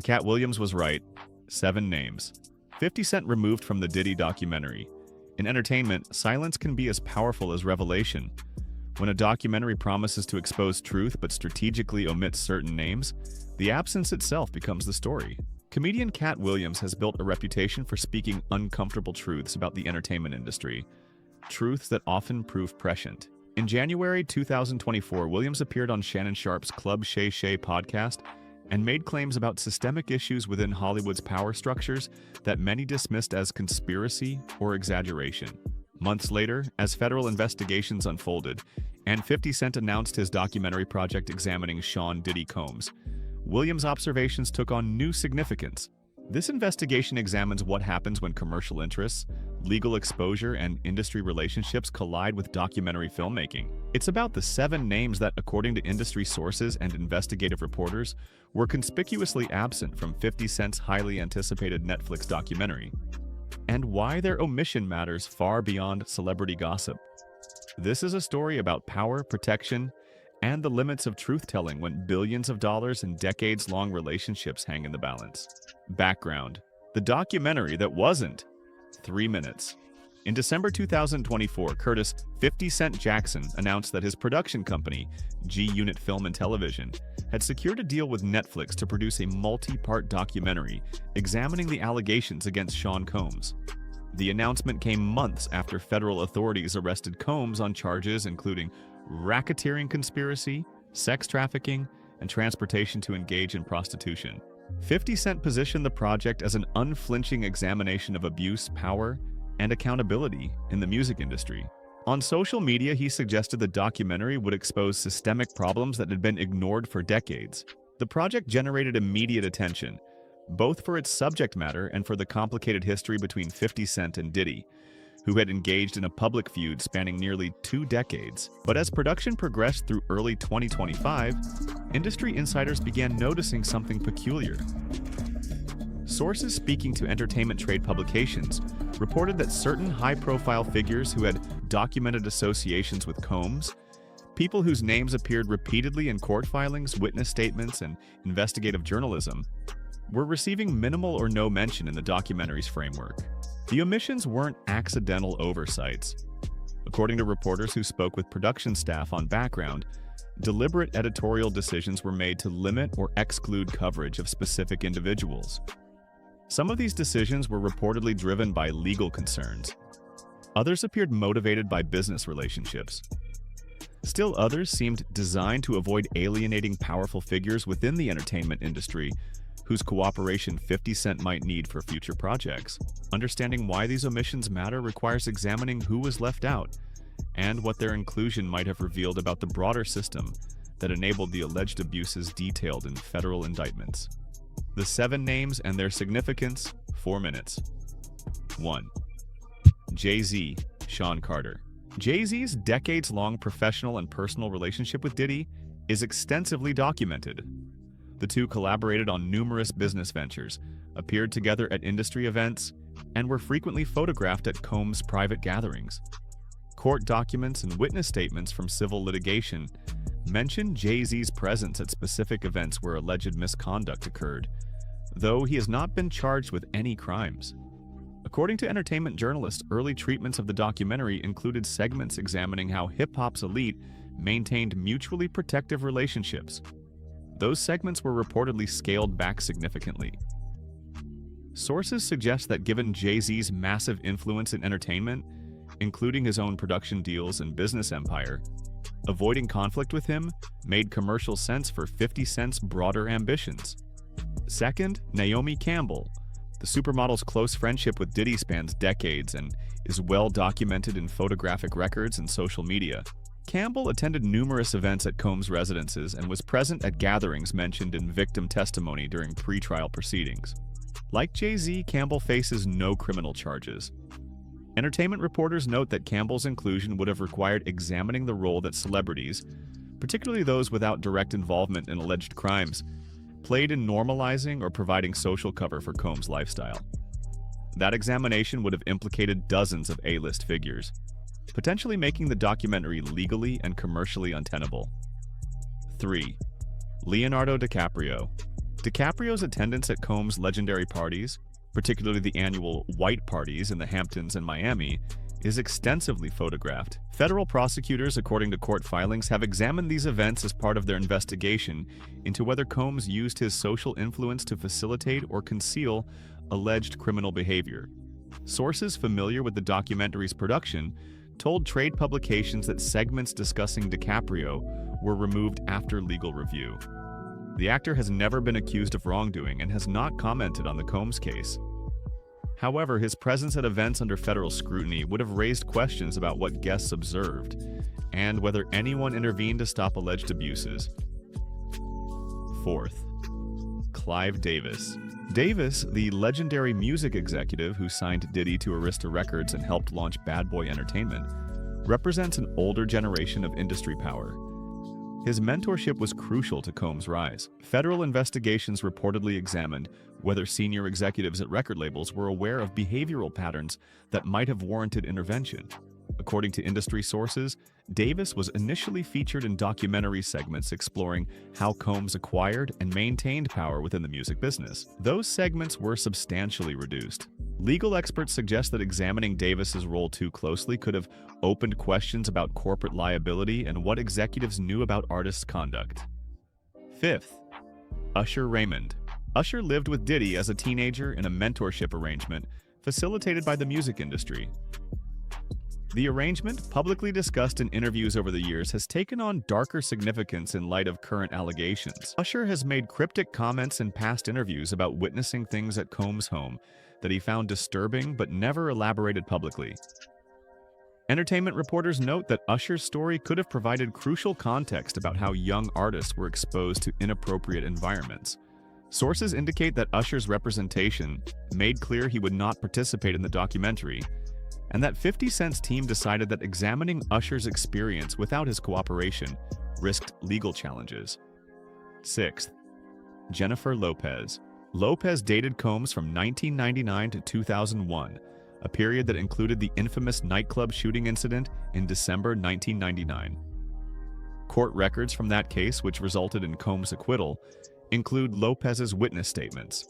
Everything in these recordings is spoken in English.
Katt Williams was right. 7 names. 50 Cent removed from the Diddy documentary. In entertainment, silence can be as powerful as revelation. When a documentary promises to expose truth but strategically omits certain names, the absence itself becomes the story. Comedian Katt Williams has built a reputation for speaking uncomfortable truths about the entertainment industry, truths that often prove prescient. In January 2024, Williams appeared on Shannon Sharpe's Club Shay Shay podcast and made claims about systemic issues within Hollywood's power structures that many dismissed as conspiracy or exaggeration. Months later, as federal investigations unfolded, and 50 Cent announced his documentary project examining Sean Diddy Combs, Williams' observations took on new significance. This investigation examines what happens when commercial interests, legal exposure, and industry relationships collide with documentary filmmaking. It's about the 7 names that, according to industry sources and investigative reporters, were conspicuously absent from 50 Cent's highly anticipated Netflix documentary, and why their omission matters far beyond celebrity gossip. This is a story about power, protection, and the limits of truth-telling when billions of dollars and decades-long relationships hang in the balance. Background: the documentary that wasn't 3 minutes. In December 2024, Curtis 50 Cent Jackson announced that his production company, G-Unit Film and Television, had secured a deal with Netflix to produce a multi-part documentary examining the allegations against Sean Combs. The announcement came months after federal authorities arrested Combs on charges including racketeering conspiracy, sex trafficking, and transportation to engage in prostitution. 50 Cent positioned the project as an unflinching examination of abuse, power, and accountability in the music industry. On social media, he suggested the documentary would expose systemic problems that had been ignored for decades. The project generated immediate attention, both for its subject matter and for the complicated history between 50 Cent and Diddy, who had engaged in a public feud spanning nearly 2 decades. But as production progressed through early 2025, industry insiders began noticing something peculiar. Sources speaking to entertainment trade publications reported that certain high-profile figures who had documented associations with Combs, people whose names appeared repeatedly in court filings, witness statements, and investigative journalism, were receiving minimal or no mention in the documentary's framework. The omissions weren't accidental oversights. According to reporters who spoke with production staff on Background, deliberate editorial decisions were made to limit or exclude coverage of specific individuals. Some of these decisions were reportedly driven by legal concerns. Others appeared motivated by business relationships. Still others seemed designed to avoid alienating powerful figures within the entertainment industry whose cooperation 50 Cent might need for future projects. Understanding why these omissions matter requires examining who was left out and what their inclusion might have revealed about the broader system that enabled the alleged abuses detailed in federal indictments. The 7 names and their significance, 4 minutes. 1. Jay Z, Sean Carter. Jay Z's decades-long professional and personal relationship with Diddy is extensively documented. The two collaborated on numerous business ventures, appeared together at industry events, and were frequently photographed at Combs' private gatherings. Court documents and witness statements from civil litigation mention Jay Z's presence at specific events where alleged misconduct occurred, though he has not been charged with any crimes. According to entertainment journalists, early treatments of the documentary included segments examining how hip-hop's elite maintained mutually protective relationships. Those segments were reportedly scaled back significantly. Sources suggest that given Jay Z's massive influence in entertainment, including his own production deals and business empire, avoiding conflict with him made commercial sense for 50 Cent's broader ambitions. Second, Naomi Campbell. The supermodel's close friendship with Diddy spans decades and is well documented in photographic records and social media. Campbell attended numerous events at Combs' residences and was present at gatherings mentioned in victim testimony during pre-trial proceedings. Like Jay Z, Campbell faces no criminal charges. Entertainment reporters note that Campbell's inclusion would have required examining the role that celebrities, particularly those without direct involvement in alleged crimes, played in normalizing or providing social cover for Combs' lifestyle. That examination would have implicated dozens of A-list figures, potentially making the documentary legally and commercially untenable. 3. Leonardo DiCaprio. DiCaprio's attendance at Combs' legendary parties, particularly the annual White Parties in the Hamptons and Miami, is extensively photographed. Federal prosecutors, according to court filings, have examined these events as part of their investigation into whether Combs used his social influence to facilitate or conceal alleged criminal behavior. Sources familiar with the documentary's production told trade publications that segments discussing DiCaprio were removed after legal review. The actor has never been accused of wrongdoing and has not commented on the Combs case. However, his presence at events under federal scrutiny would have raised questions about what guests observed and whether anyone intervened to stop alleged abuses. Fourth, Clive Davis. Davis, the legendary music executive who signed Diddy to Arista Records and helped launch Bad Boy Entertainment, represents an older generation of industry power. His mentorship was crucial to Combs' rise. Federal investigations reportedly examined whether senior executives at record labels were aware of behavioral patterns that might have warranted intervention. According to industry sources, Davis was initially featured in documentary segments exploring how Combs acquired and maintained power within the music business. Those segments were substantially reduced. Legal experts suggest that examining Davis's role too closely could have opened questions about corporate liability and what executives knew about artists' conduct. Fifth, Usher Raymond. Usher lived with Diddy as a teenager in a mentorship arrangement facilitated by the music industry. The arrangement, publicly discussed in interviews over the years, has taken on darker significance in light of current allegations. Usher has made cryptic comments in past interviews about witnessing things at Combs' home that he found disturbing but never elaborated publicly. Entertainment reporters note that Usher's story could have provided crucial context about how young artists were exposed to inappropriate environments. Sources indicate that Usher's representation made clear he would not participate in the documentary, and that 50 Cent's team decided that examining Usher's experience without his cooperation risked legal challenges. Sixth, Jennifer Lopez. Lopez dated Combs from 1999 to 2001, a period that included the infamous nightclub shooting incident in December 1999. Court records from that case, which resulted in Combs' acquittal, include Lopez's witness statements.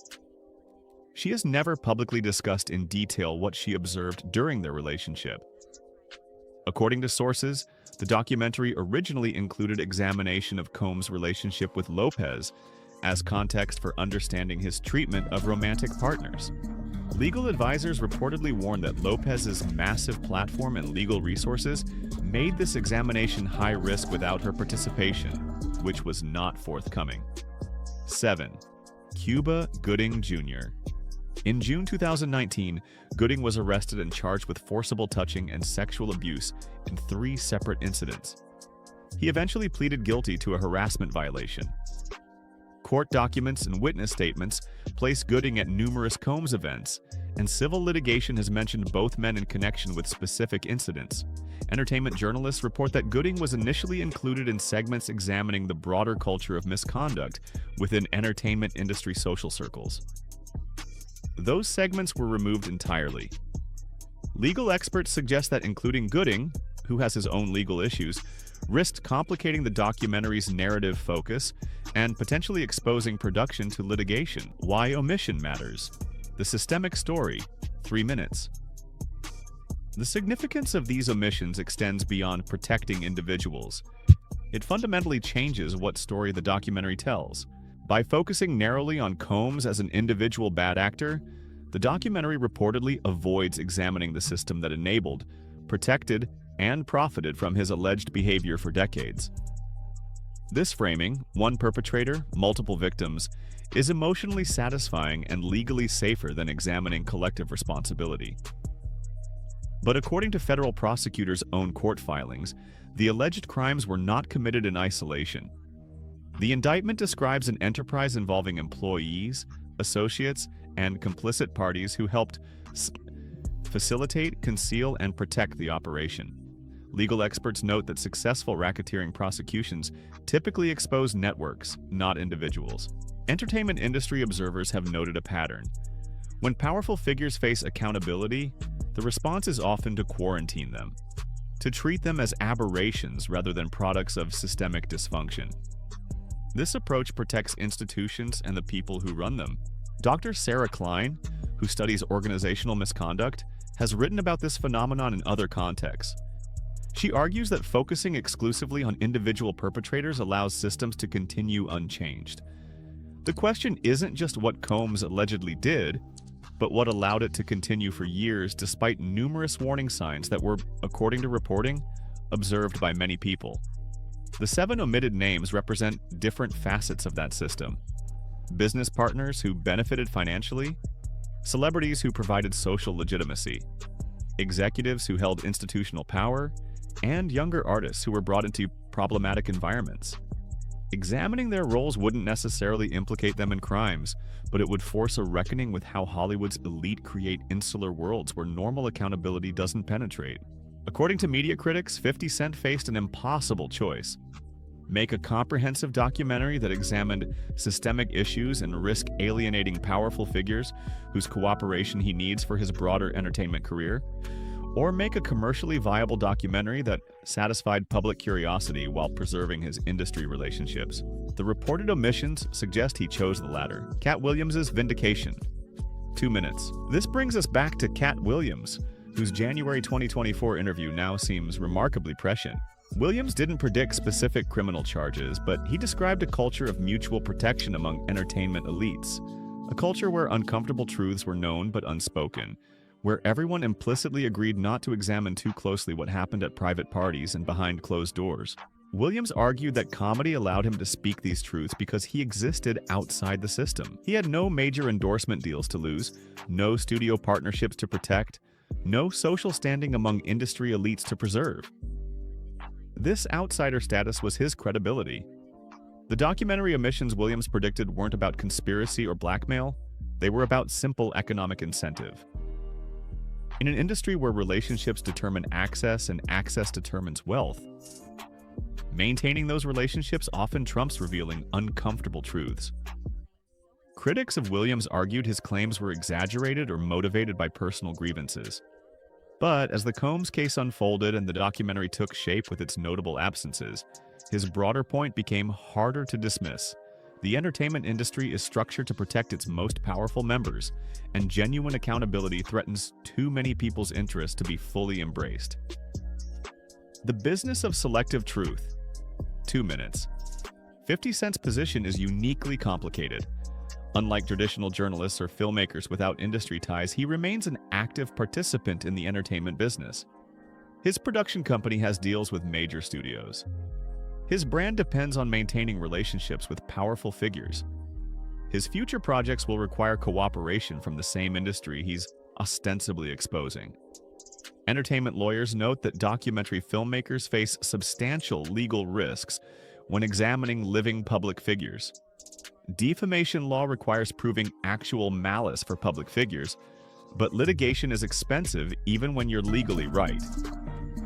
She has never publicly discussed in detail what she observed during their relationship. According to sources, the documentary originally included examination of Combs' relationship with Lopez as context for understanding his treatment of romantic partners. Legal advisors reportedly warned that Lopez's massive platform and legal resources made this examination high risk without her participation, which was not forthcoming. 7. Cuba Gooding Jr. In June 2019, Gooding was arrested and charged with forcible touching and sexual abuse in 3 separate incidents. He eventually pleaded guilty to a harassment violation. Court documents and witness statements place Gooding at numerous Combs events, and civil litigation has mentioned both men in connection with specific incidents. Entertainment journalists report that Gooding was initially included in segments examining the broader culture of misconduct within entertainment industry social circles. Those segments were removed entirely. Legal experts suggest that including Gooding, who has his own legal issues, risked complicating the documentary's narrative focus and potentially exposing production to litigation. Why omission matters. The systemic story, 3 minutes. The significance of these omissions extends beyond protecting individuals. It fundamentally changes what story the documentary tells. By focusing narrowly on Combs as an individual bad actor, the documentary reportedly avoids examining the system that enabled, protected, and profited from his alleged behavior for decades. This framing, one perpetrator, multiple victims, is emotionally satisfying and legally safer than examining collective responsibility. But according to federal prosecutors' own court filings, the alleged crimes were not committed in isolation. The indictment describes an enterprise involving employees, associates, and complicit parties who helped facilitate, conceal, and protect the operation. Legal experts note that successful racketeering prosecutions typically expose networks, not individuals. Entertainment industry observers have noted a pattern. When powerful figures face accountability, the response is often to quarantine them, to treat them as aberrations rather than products of systemic dysfunction. This approach protects institutions and the people who run them. Dr. Sarah Klein, who studies organizational misconduct, has written about this phenomenon in other contexts. She argues that focusing exclusively on individual perpetrators allows systems to continue unchanged. The question isn't just what Combs allegedly did, but what allowed it to continue for years despite numerous warning signs that were, according to reporting, observed by many people. The 7 omitted names represent different facets of that system. Business partners who benefited financially, celebrities who provided social legitimacy, executives who held institutional power, and younger artists who were brought into problematic environments. Examining their roles wouldn't necessarily implicate them in crimes, but it would force a reckoning with how Hollywood's elite create insular worlds where normal accountability doesn't penetrate. According to media critics, 50 Cent faced an impossible choice. Make a comprehensive documentary that examined systemic issues and risk alienating powerful figures whose cooperation he needs for his broader entertainment career, or make a commercially viable documentary that satisfied public curiosity while preserving his industry relationships. The reported omissions suggest he chose the latter. Katt Williams' vindication. 2 minutes. This brings us back to Katt Williams, whose January 2024 interview now seems remarkably prescient. Williams didn't predict specific criminal charges, but he described a culture of mutual protection among entertainment elites, a culture where uncomfortable truths were known but unspoken, where everyone implicitly agreed not to examine too closely what happened at private parties and behind closed doors. Williams argued that comedy allowed him to speak these truths because he existed outside the system. He had no major endorsement deals to lose, no studio partnerships to protect, no social standing among industry elites to preserve. This outsider status was his credibility. The documentary omissions Williams predicted weren't about conspiracy or blackmail, they were about simple economic incentive. In an industry where relationships determine access and access determines wealth, maintaining those relationships often trumps revealing uncomfortable truths. Critics of Williams argued his claims were exaggerated or motivated by personal grievances. But as the Combs case unfolded and the documentary took shape with its notable absences, his broader point became harder to dismiss. The entertainment industry is structured to protect its most powerful members, and genuine accountability threatens too many people's interests to be fully embraced. The business of selective truth. 2 minutes. 50 Cent's position is uniquely complicated. Unlike traditional journalists or filmmakers without industry ties, he remains an active participant in the entertainment business. His production company has deals with major studios. His brand depends on maintaining relationships with powerful figures. His future projects will require cooperation from the same industry he's ostensibly exposing. Entertainment lawyers note that documentary filmmakers face substantial legal risks when examining living public figures. Defamation law requires proving actual malice for public figures, but litigation is expensive even when you're legally right.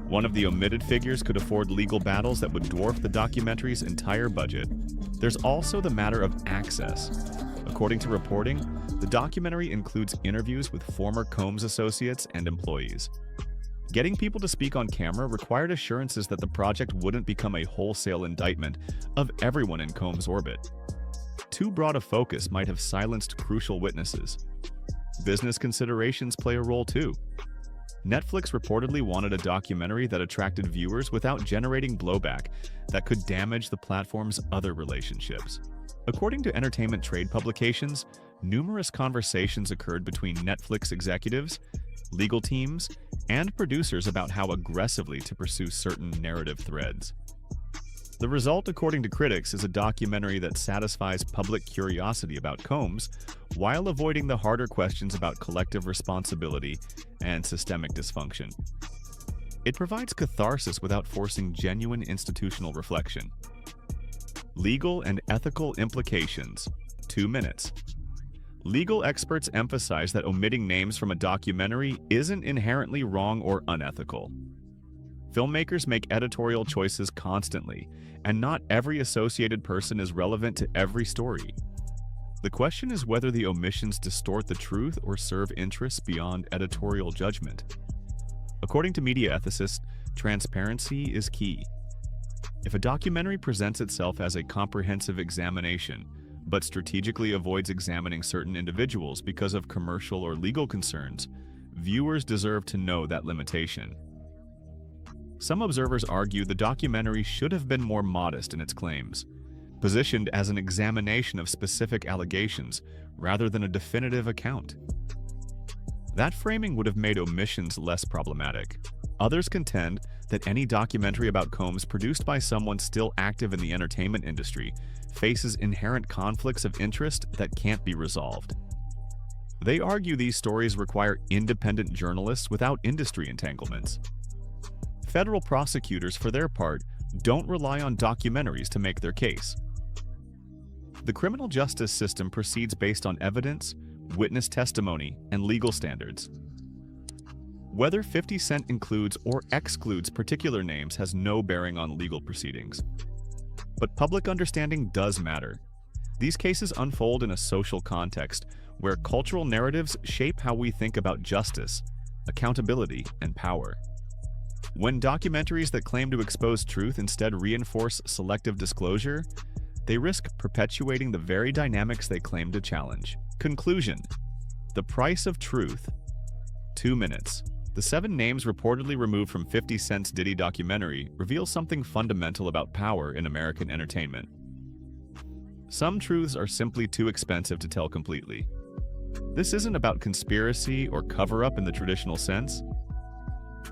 One of the omitted figures could afford legal battles that would dwarf the documentary's entire budget. There's also the matter of access. According to reporting, the documentary includes interviews with former Combs associates and employees. Getting people to speak on camera required assurances that the project wouldn't become a wholesale indictment of everyone in Combs' orbit. Too broad a focus might have silenced crucial witnesses. Business considerations play a role too. Netflix reportedly wanted a documentary that attracted viewers without generating blowback that could damage the platform's other relationships. According to entertainment trade publications, numerous conversations occurred between Netflix executives, legal teams, and producers about how aggressively to pursue certain narrative threads. The result, according to critics, is a documentary that satisfies public curiosity about Combs while avoiding the harder questions about collective responsibility and systemic dysfunction. It provides catharsis without forcing genuine institutional reflection. Legal and ethical implications. 2 minutes. Legal experts emphasize that omitting names from a documentary isn't inherently wrong or unethical. Filmmakers make editorial choices constantly, and not every associated person is relevant to every story. The question is whether the omissions distort the truth or serve interests beyond editorial judgment. According to media ethicists, transparency is key. If a documentary presents itself as a comprehensive examination, but strategically avoids examining certain individuals because of commercial or legal concerns, viewers deserve to know that limitation. Some observers argue the documentary should have been more modest in its claims, positioned as an examination of specific allegations rather than a definitive account. That framing would have made omissions less problematic. Others contend that any documentary about Combs produced by someone still active in the entertainment industry faces inherent conflicts of interest that can't be resolved. They argue these stories require independent journalists without industry entanglements. Federal prosecutors, for their part, don't rely on documentaries to make their case. The criminal justice system proceeds based on evidence, witness testimony, and legal standards. Whether 50 Cent includes or excludes particular names has no bearing on legal proceedings. But public understanding does matter. These cases unfold in a social context where cultural narratives shape how we think about justice, accountability, and power. When documentaries that claim to expose truth instead reinforce selective disclosure, they risk perpetuating the very dynamics they claim to challenge. Conclusion: the price of truth. 2 minutes. The 7 names reportedly removed from 50 Cent's Diddy documentary reveal something fundamental about power in American entertainment. Some truths are simply too expensive to tell completely. This isn't about conspiracy or cover-up in the traditional sense.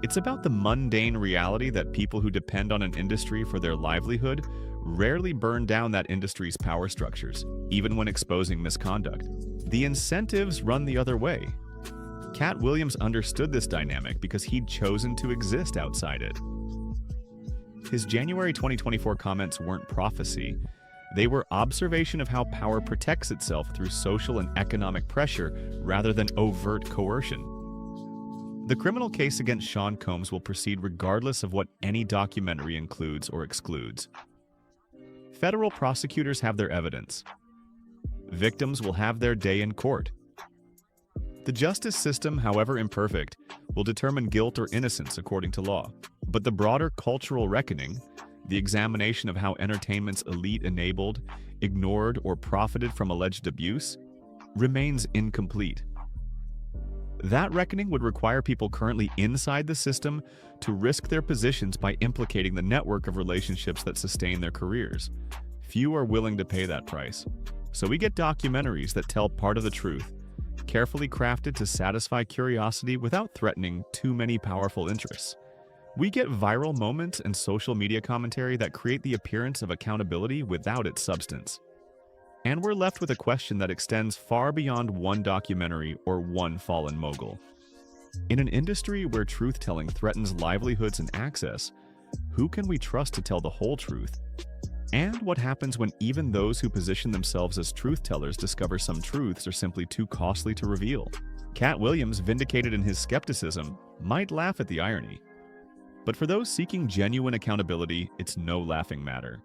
It's about the mundane reality that people who depend on an industry for their livelihood rarely burn down that industry's power structures, even when exposing misconduct. The incentives run the other way. Katt Williams understood this dynamic because he'd chosen to exist outside it. His January 2024 comments weren't prophecy. They were observation of how power protects itself through social and economic pressure rather than overt coercion. The criminal case against Sean Combs will proceed regardless of what any documentary includes or excludes. Federal prosecutors have their evidence. Victims will have their day in court. The justice system, however imperfect, will determine guilt or innocence according to law. But the broader cultural reckoning, the examination of how entertainment's elite enabled, ignored, or profited from alleged abuse, remains incomplete. That reckoning would require people currently inside the system to risk their positions by implicating the network of relationships that sustain their careers. Few are willing to pay that price. So we get documentaries that tell part of the truth, carefully crafted to satisfy curiosity without threatening too many powerful interests. We get viral moments and social media commentary that create the appearance of accountability without its substance. And we're left with a question that extends far beyond one documentary or one fallen mogul. In an industry where truth-telling threatens livelihoods and access, who can we trust to tell the whole truth? And what happens when even those who position themselves as truth-tellers discover some truths are simply too costly to reveal? Katt Williams, vindicated in his skepticism, might laugh at the irony. But for those seeking genuine accountability, it's no laughing matter.